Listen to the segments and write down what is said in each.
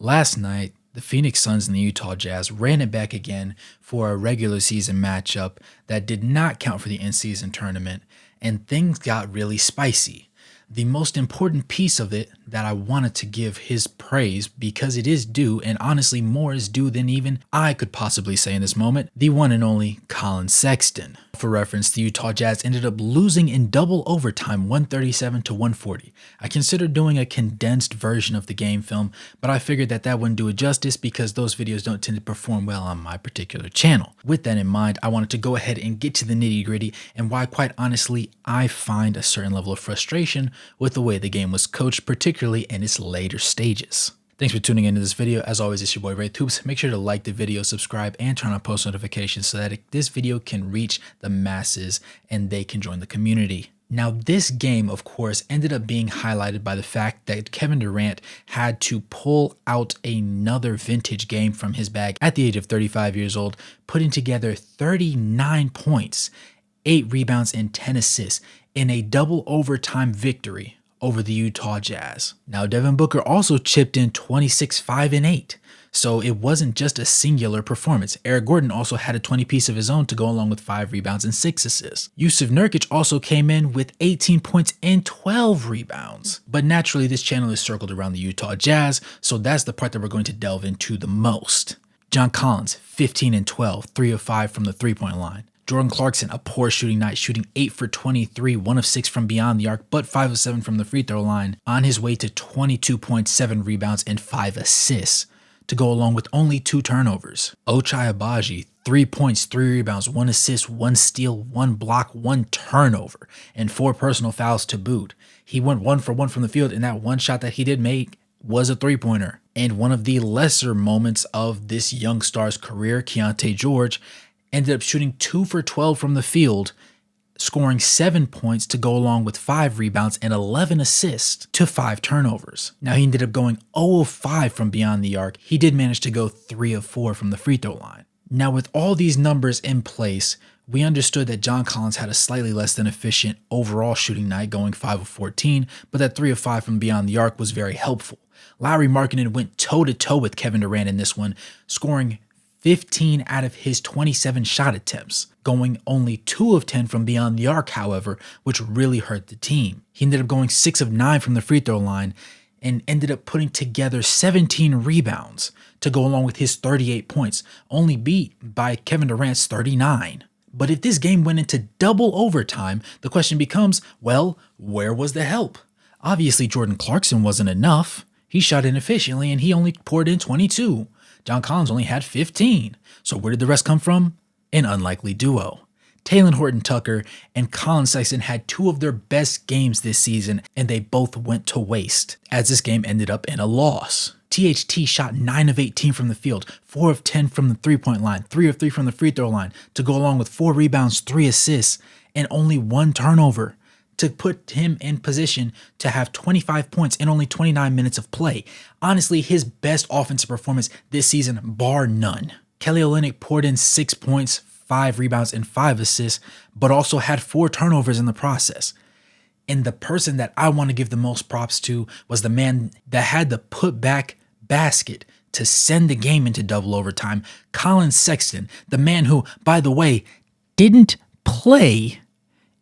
Last night, the Phoenix Suns and the Utah Jazz ran it back again for a regular season matchup that did not count for the in-season tournament, and things got really spicy. The most important piece of it that I wanted to give his praise, because it is due, and honestly more is due than even I could possibly say in this moment, the one and only Collin Sexton. For reference, the Utah Jazz ended up losing in double overtime 137 to 140. I considered doing a condensed version of the game film, but I figured that wouldn't do it justice because those videos don't tend to perform well on my particular channel. With that in mind, I wanted to go ahead and get to the nitty gritty and why, quite honestly, I find a certain level of frustration with the way the game was coached, particularly in its later stages. Thanks for tuning into this video. As always, it's your boy Ray Toops. Make sure to like the video, subscribe, and turn on post notifications so that this video can reach the masses and they can join the community. Now, this game, of course, ended up being highlighted by the fact that Kevin Durant had to pull out another vintage game from his bag at the age of 35 years old, putting together 39 points, 8 rebounds, and 10 assists in a double overtime victory over the Utah Jazz. Now, Devin Booker also chipped in 26, 5, and 8. So it wasn't just a singular performance. Eric Gordon also had a 20-piece of his own to go along with 5 rebounds and 6 assists. Jusuf Nurkic also came in with 18 points and 12 rebounds. But naturally, this channel is circled around the Utah Jazz, so that's the part that we're going to delve into the most. John Collins, 15 and 12, 3 of 5 from the three-point line. Jordan Clarkson, a poor shooting night, shooting 8 for 23, 1 of 6 from beyond the arc, but 5 of 7 from the free throw line, on his way to 22.7 rebounds and 5 assists, to go along with only 2 turnovers. Ochai Agbaji, 3 points, 3 rebounds, 1 assist, 1 steal, 1 block, 1 turnover, and 4 personal fouls to boot. He went 1 for 1 from the field, and that one shot that he did make was a three-pointer. And one of the lesser moments of this young star's career, Keontae George, ended up shooting 2 for 12 from the field, scoring 7 points to go along with 5 rebounds and 11 assists to 5 turnovers. Now, he ended up going 0 of 5 from beyond the arc. He did manage to go 3 of 4 from the free throw line. Now, with all these numbers in place, we understood that John Collins had a slightly less than efficient overall shooting night, going 5 of 14, but that 3 of 5 from beyond the arc was very helpful. Lauri Markkanen went toe-to-toe with Kevin Durant in this one, scoring 15 out of his 27 shot attempts, going only 2 of 10 from beyond the arc, however, which really hurt the team. He ended up going 6 of 9 from the free throw line and ended up putting together 17 rebounds to go along with his 38 points, only beat by Kevin Durant's 39. But if this game went into double overtime, the question becomes, well, where was the help? Obviously, Jordan Clarkson wasn't enough. He shot inefficiently and he only poured in 22. John Collins only had 15. So where did the rest come from? An unlikely duo. Talen Horton-Tucker and Collin Sexton had 2 of their best games this season, and they both went to waste, as this game ended up in a loss. THT shot 9 of 18 from the field, 4 of 10 from the three-point line, 3 of 3 from the free throw line, to go along with 4 rebounds, 3 assists, and only 1 turnover, to put him in position to have 25 points in only 29 minutes of play. Honestly, his best offensive performance this season, bar none. Kelly Olynyk poured in 6 points, 5 rebounds, and 5 assists, but also had 4 turnovers in the process. And the person that I want to give the most props to was the man that had the put-back basket to send the game into double overtime, Collin Sexton, the man who, by the way, didn't play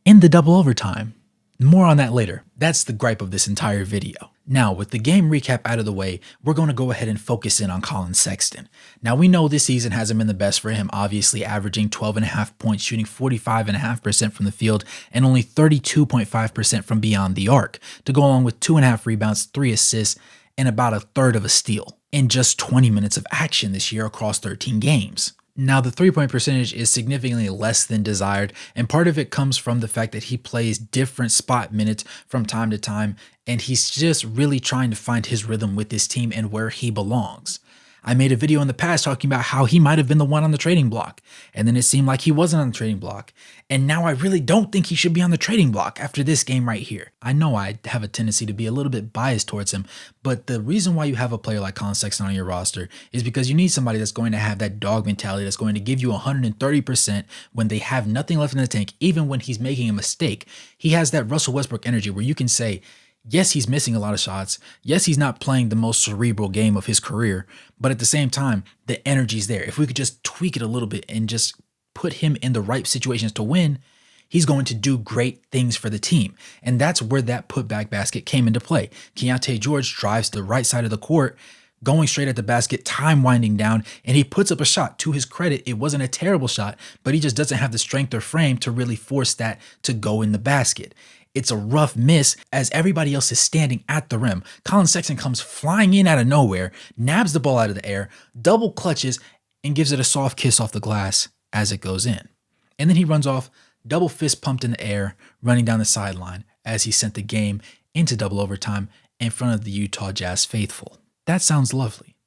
in the double overtime. More on that later. That's the gripe of this entire video. Now, with the game recap out of the way, we're going to go ahead and focus in on Collin Sexton. Now, we know this season hasn't been the best for him, obviously averaging 12.5 points, shooting 45.5% from the field, and only 32.5% from beyond the arc, to go along with 2.5 rebounds, 3 assists, and about 1/3 of a steal in just 20 minutes of action this year across 13 games. Now, the three-point percentage is significantly less than desired, and part of it comes from the fact that he plays different spot minutes from time to time, and he's just really trying to find his rhythm with this team and where he belongs. I made a video in the past talking about how he might have been the one on the trading block, and then it seemed like he wasn't on the trading block, and now I really don't think he should be on the trading block after this game right here. I know I have a tendency to be a little bit biased towards him, but the reason why you have a player like Collin Sexton on your roster is because you need somebody that's going to have that dog mentality, that's going to give you 130% when they have nothing left in the tank, even when he's making a mistake. He has that Russell Westbrook energy where you can say, Yes, he's missing a lot of shots. Yes, he's not playing the most cerebral game of his career, but at the same time, the energy's there. If we could just tweak it a little bit and just put him in the right situations to win, he's going to do great things for the team. And that's where that putback basket came into play. Keontae George drives to the right side of the court, going straight at the basket, time winding down, and he puts up a shot. To his credit, it wasn't a terrible shot, but he just doesn't have the strength or frame to really force that to go in the basket. It's a rough miss as everybody else is standing at the rim. Collin Sexton comes flying in out of nowhere, nabs the ball out of the air, double clutches, and gives it a soft kiss off the glass as it goes in. And then he runs off, double fist pumped in the air, running down the sideline as he sent the game into double overtime in front of the Utah Jazz faithful. That sounds lovely.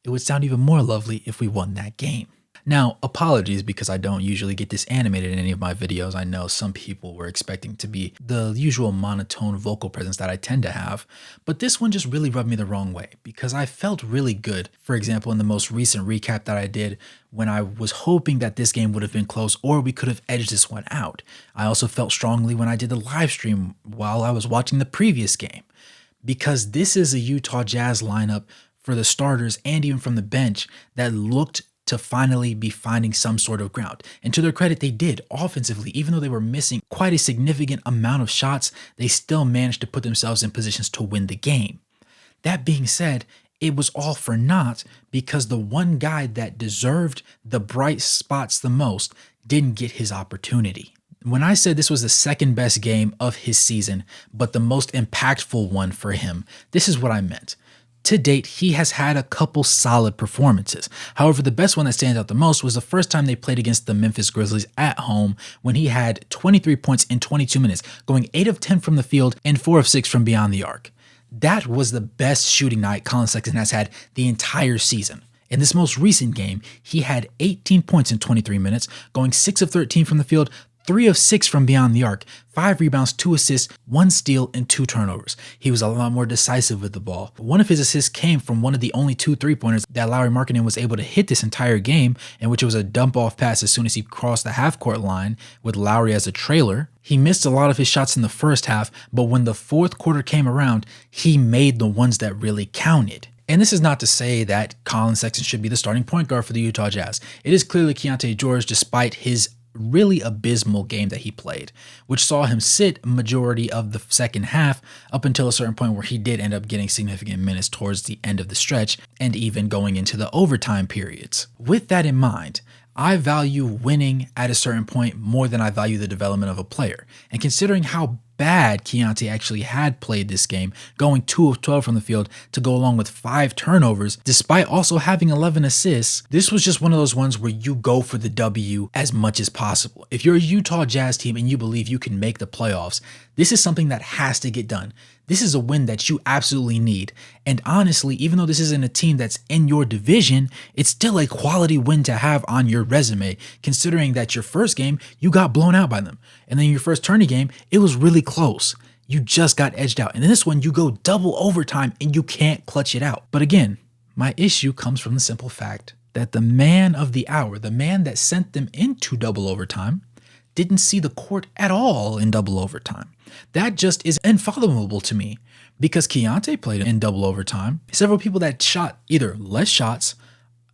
It would sound even more lovely if we won that game. Now, apologies because I don't usually get this animated in any of my videos. I know some people were expecting to be the usual monotone vocal presence that I tend to have, but this one just really rubbed me the wrong way because I felt really good. For example, in the most recent recap that I did, when I was hoping that this game would have been close or we could have edged this one out. I also felt strongly when I did the live stream while I was watching the previous game, because this is a Utah Jazz lineup for the starters and even from the bench that looked to finally be finding some sort of ground. And to their credit, they did offensively. Even though they were missing quite a significant amount of shots, they still managed to put themselves in positions to win the game. That being said, it was all for naught because the one guy that deserved the bright spots the most didn't get his opportunity. When I said this was the second best game of his season, but the most impactful one for him, this is what I meant. To date, he has had a couple solid performances. However, the best one that stands out the most was the first time they played against the Memphis Grizzlies at home when he had 23 points in 22 minutes, going 8 of 10 from the field and 4 of 6 from beyond the arc. That was the best shooting night Collin Sexton has had the entire season. In this most recent game, he had 18 points in 23 minutes, going 6 of 13 from the field, 3 of 6 from beyond the arc, 5 rebounds, 2 assists, 1 steal, and 2 turnovers. He was a lot more decisive with the ball. One of his assists came from one of the only 2 3-pointers that Lauri Markkanen was able to hit this entire game, in which it was a dump-off pass as soon as he crossed the half-court line with Lauri as a trailer. He missed a lot of his shots in the first half, but when the fourth quarter came around, he made the ones that really counted. And this is not to say that Collin Sexton should be the starting point guard for the Utah Jazz. It is clearly Keontae George, despite his really abysmal game that he played, which saw him sit majority of the second half up until a certain point where he did end up getting significant minutes towards the end of the stretch and even going into the overtime periods. With that in mind, I value winning at a certain point more than I value the development of a player. And considering how bad Keontae actually had played this game, going 2 of 12 from the field to go along with 5 turnovers, despite also having 11 assists, this was just one of those ones where you go for the W as much as possible. If you're a Utah Jazz team and you believe you can make the playoffs, this is something that has to get done. This is a win that you absolutely need. And honestly, even though this isn't a team that's in your division, it's still a quality win to have on your resume, considering that your first game, you got blown out by them. And then your first tourney game, it was really close. You just got edged out. And in this one, you go double overtime and you can't clutch it out. But again, my issue comes from the simple fact that the man of the hour, the man that sent them into double overtime, didn't see the court at all in double overtime. That just is unfathomable to me because Keontae played in double overtime. Several people that shot either less shots,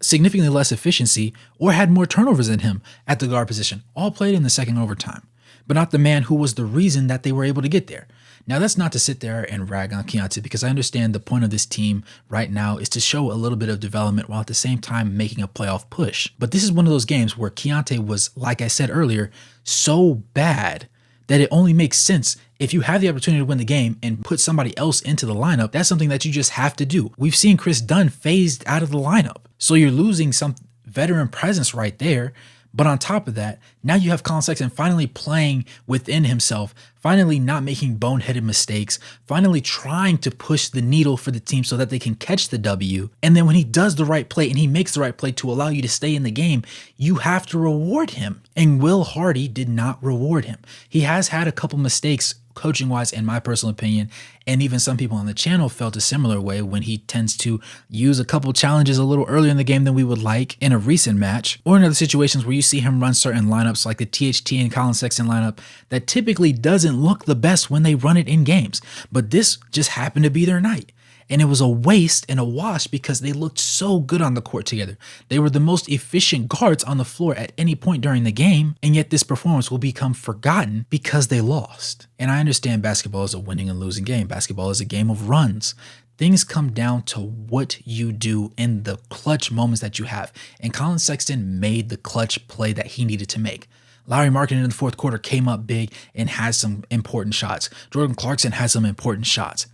significantly less efficiency, or had more turnovers than him at the guard position all played in the second overtime, but not the man who was the reason that they were able to get there. Now, that's not to sit there and rag on Keontae because I understand the point of this team right now is to show a little bit of development while at the same time making a playoff push. But this is one of those games where Keontae was, like I said earlier, so bad that it only makes sense if you have the opportunity to win the game and put somebody else into the lineup. That's something that you just have to do. We've seen Chris Dunn phased out of the lineup. So you're losing some veteran presence right there. But on top of that, now you have Collin Sexton finally playing within himself, finally not making boneheaded mistakes, finally trying to push the needle for the team so that they can catch the W. And then when he does the right play and he makes the right play to allow you to stay in the game, you have to reward him. And Will Hardy did not reward him. He has had a couple mistakes coaching-wise, in my personal opinion, and even some people on the channel felt a similar way when he tends to use a couple challenges a little earlier in the game than we would like in a recent match, or in other situations where you see him run certain lineups like the THT and Collin Sexton lineup that typically doesn't doesn't look the best when they run it in games, but this just happened to be their night. And it was a waste and a wash because they looked so good on the court together. They were the most efficient guards on the floor at any point during the game, and yet this performance will become forgotten because they lost. And I understand basketball is a winning and losing game. Basketball is a game of runs. Things come down to what you do in the clutch moments that you have. And Collin Sexton made the clutch play that he needed to make. Lauri Markkanen in the fourth quarter came up big and had some important shots. Jordan Clarkson had some important shots.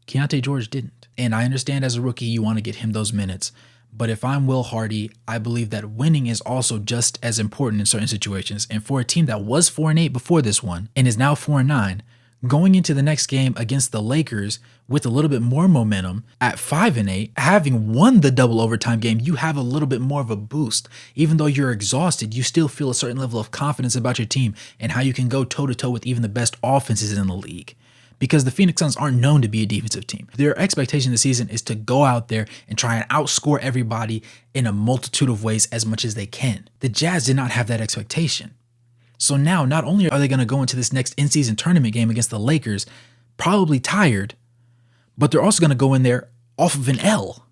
Keontae George didn't. And I understand as a rookie, you want to get him those minutes. But if I'm Will Hardy, I believe that winning is also just as important in certain situations. And for a team that was 4-8 before this one and is now 4-9, going into the next game against the Lakers with a little bit more momentum at 5-8, having won the double overtime game, you have a little bit more of a boost. Even though you're exhausted, you still feel a certain level of confidence about your team and how you can go toe-to-toe with even the best offenses in the league. Because the Phoenix Suns aren't known to be a defensive team. Their expectation this season is to go out there and try and outscore everybody in a multitude of ways as much as they can. The Jazz did not have that expectation. So now, not only are they going to go into this next in-season tournament game against the Lakers probably tired, but they're also going to go in there off of an L.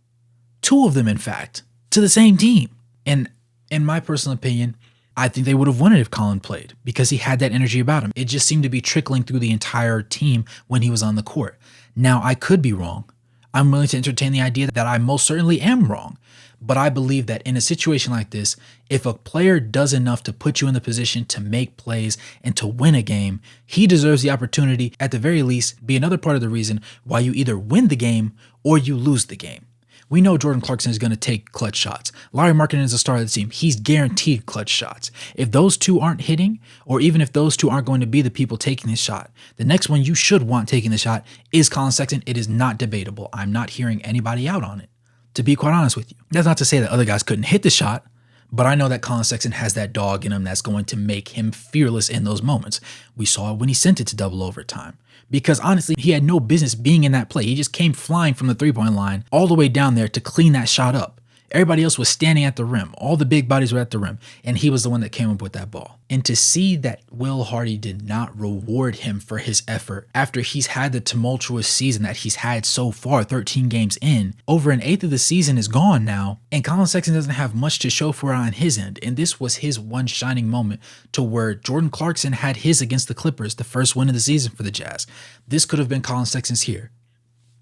2 of them, in fact, to the same team. And in my personal opinion, I think they would have won it if Collin played because he had that energy about him. It just seemed to be trickling through the entire team when he was on the court. Now, I could be wrong. I'm willing to entertain the idea that I most certainly am wrong. But I believe that in a situation like this, if a player does enough to put you in the position to make plays and to win a game, he deserves the opportunity, at the very least, be another part of the reason why you either win the game or you lose the game. We know Jordan Clarkson is going to take clutch shots. Lauri Markkanen is the star of the team. He's guaranteed clutch shots. If those two aren't hitting, or even if those two aren't going to be the people taking the shot, the next one you should want taking the shot is Collin Sexton. It is not debatable. I'm not hearing anybody out on it, to be quite honest with you. That's not to say that other guys couldn't hit the shot, but I know that Collin Sexton has that dog in him that's going to make him fearless in those moments. We saw it when he sent it to double overtime. Because honestly, he had no business being in that play. He just came flying from the three-point line all the way down there to clean that shot up. Everybody else was standing at the rim. All the big bodies were at the rim, and he was the one that came up with that ball. And to see that Will Hardy did not reward him for his effort after he's had the tumultuous season that he's had so far, 13 games in, over an eighth of the season is gone now, and Collin Sexton doesn't have much to show for it on his end. And this was his one shining moment to where Jordan Clarkson had his against the Clippers, the first win of the season for the Jazz. This could have been Collin Sexton's here,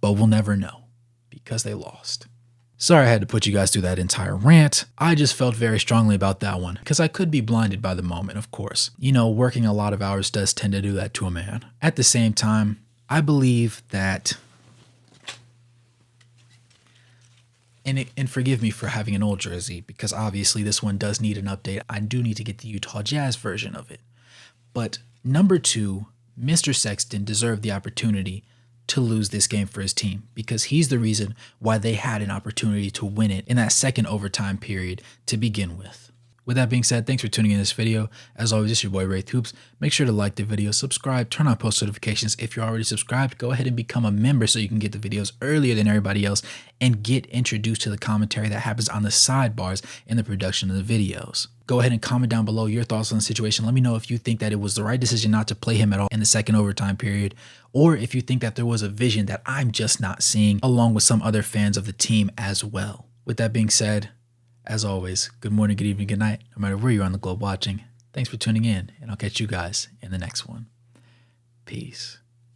but we'll never know because they lost. Sorry I had to put you guys through that entire rant. I just felt very strongly about that one because I could be blinded by the moment, of course. You know, working a lot of hours does tend to do that to a man. At the same time, I believe that, and forgive me for having an old jersey because obviously this one does need an update. I do need to get the Utah Jazz version of it. But number 2, Mr. Sexton deserved the opportunity to lose this game for his team because he's the reason why they had an opportunity to win it in that second overtime period to begin with. With that being said, thanks for tuning in this video. As always, it's your boy Wraith Hoops. Make sure to like the video, subscribe, turn on post notifications. If you're already subscribed, go ahead and become a member so you can get the videos earlier than everybody else and get introduced to the commentary that happens on the sidebars in the production of the videos. Go ahead and comment down below your thoughts on the situation. Let me know if you think that it was the right decision not to play him at all in the second overtime period, or if you think that there was a vision that I'm just not seeing along with some other fans of the team as well. With that being said, as always, good morning, good evening, good night, no matter where you're on the globe watching. Thanks for tuning in, and I'll catch you guys in the next one. Peace.